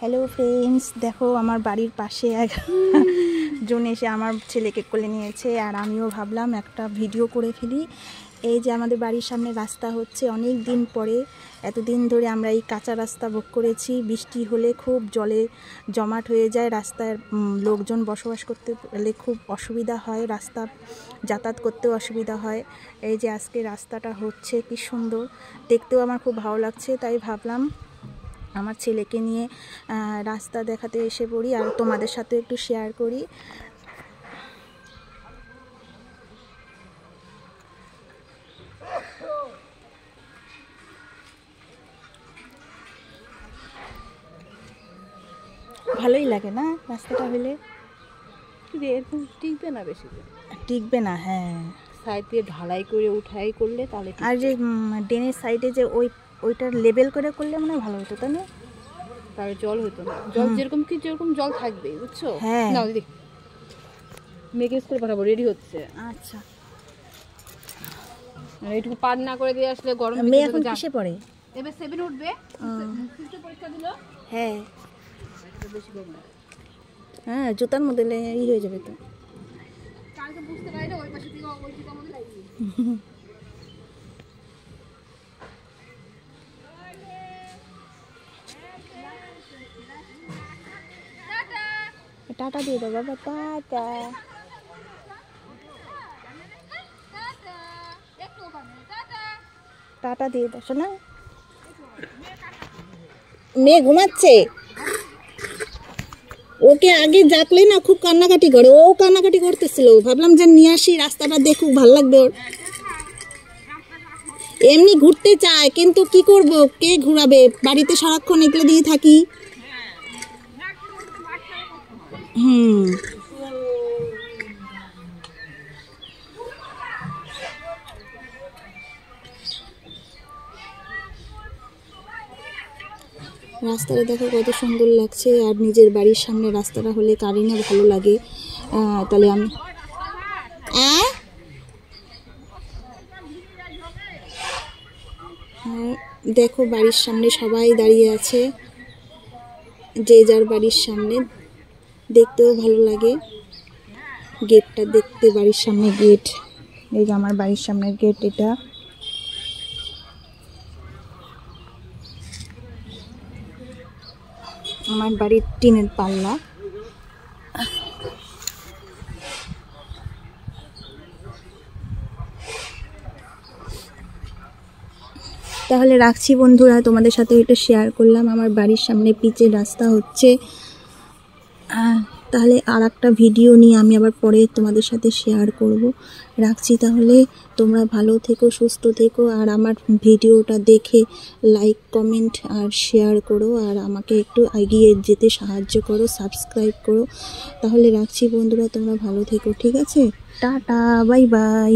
Hello friends, দেখো আমার বাড়ির পাশে একজন এসে আমার ছেলেকে কোলে নিয়েছে, আর আমিও ভাবলাম একটা ভিডিও করে ফেলি। এই যে আমাদের বাড়ির সামনে রাস্তা হচ্ছে অনেক দিন পরে। এতদিন ধরে আমরা এই কাঁচা রাস্তা ভোগ করেছি। বৃষ্টি হলে খুব জলে জমাট হয়ে যায়, রাস্তায় লোকজন বসবাস করতে গেলে খুব অসুবিধা হয়, রাস্তা যাতায়াত করতেও অসুবিধা হয়। এই যে আজকে রাস্তাটা হচ্ছে, কি সুন্দর দেখতেও আমার খুব ভালো লাগছে। তাই ভাবলাম আমার ছেলেকে নিয়ে রাস্তা দেখাতে এসে পড়ি, আর তোমাদের সাথে একটু শেয়ার করি। ভালোই লাগে না রাস্তাটা হলে? এরকম টিকবে না, বেশি টিকবে না। হ্যাঁ, সাইড দিয়ে ঢালাই করে উঠাই করলে তাহলে। আর যে ড্রেনের সাইডে যে ওইটার লেবেল করে করলে মনে হয় ভালো হতো, তাই না? তাহলে জল হতো না। জল যেরকম জল থাকবে, বুঝছো? হ্যাঁ, নাও দিদি, মেঘে করে পাঠাবো, রেডি হচ্ছে। আচ্ছা, এইটুকু পার না করে দিয়ে আসলে গরম। মেয়ে এখন কিসে পড়ে? এবার 7 উঠবে। পরীক্ষা দিল। হ্যাঁ বেশি গরম না। হ্যাঁ, জুতার মধ্যে ই হয়ে যাবে তো। কালকে বুঝতে পারি না, ওই পাশে থেকে ওই জুতার মধ্যে লাগিয়ে টাটা দিয়ে দাও বাবা, টাটা। টাটা দিয়ে দাও শোনা। মেয়ে ঘুমাচ্ছে, ওকে আগে ডাকলে না খুব কান্নাকাটি করে, ও কান্নাকাটি করতেছিল। ভাবলাম যে নিয়ে আসি, রাস্তাটা দেখুক, ভালো লাগবে ওর। এমনি ঘুরতে চায়, কিন্তু কি করব, কে ঘুরাবে, বাড়িতে সারাক্ষণ একলা দিয়ে থাকি। রাস্তাটা দেখো কত সুন্দর লাগছে, আর নিজের বাড়ির সামনে রাস্তাটা হলে কারই না ভালো লাগে। তাহলে আমি দেখো বাড়ির সামনে সবাই দাঁড়িয়ে আছে, যে যার বাড়ির সামনে, দেখতেও ভালো লাগে। গেটটা দেখতে, বাড়ির সামনে গেট, এই যে আমার বাড়ির সামনের গেট এটা। আমার বাড়ির টিনের পাল্লা। তাহলে রাখছি বন্ধুরা, তোমাদের সাথে এটা শেয়ার করলাম। আমার বাড়ির সামনে পিচের রাস্তা হচ্ছে। তাহলে আর একটা ভিডিও নিয়ে আমি আবার পরে তোমাদের সাথে শেয়ার করব। রাখছি তাহলে, তোমরা ভালো থেকো, সুস্থ থেকো, আর আমার ভিডিওটা দেখে লাইক, কমেন্ট আর শেয়ার করো, আর আমাকে একটু এগিয়ে যেতে সাহায্য করো, সাবস্ক্রাইব করো। তাহলে রাখছি বন্ধুরা, তোমরা ভালো থেকো, ঠিক আছে? Tata, bye bye.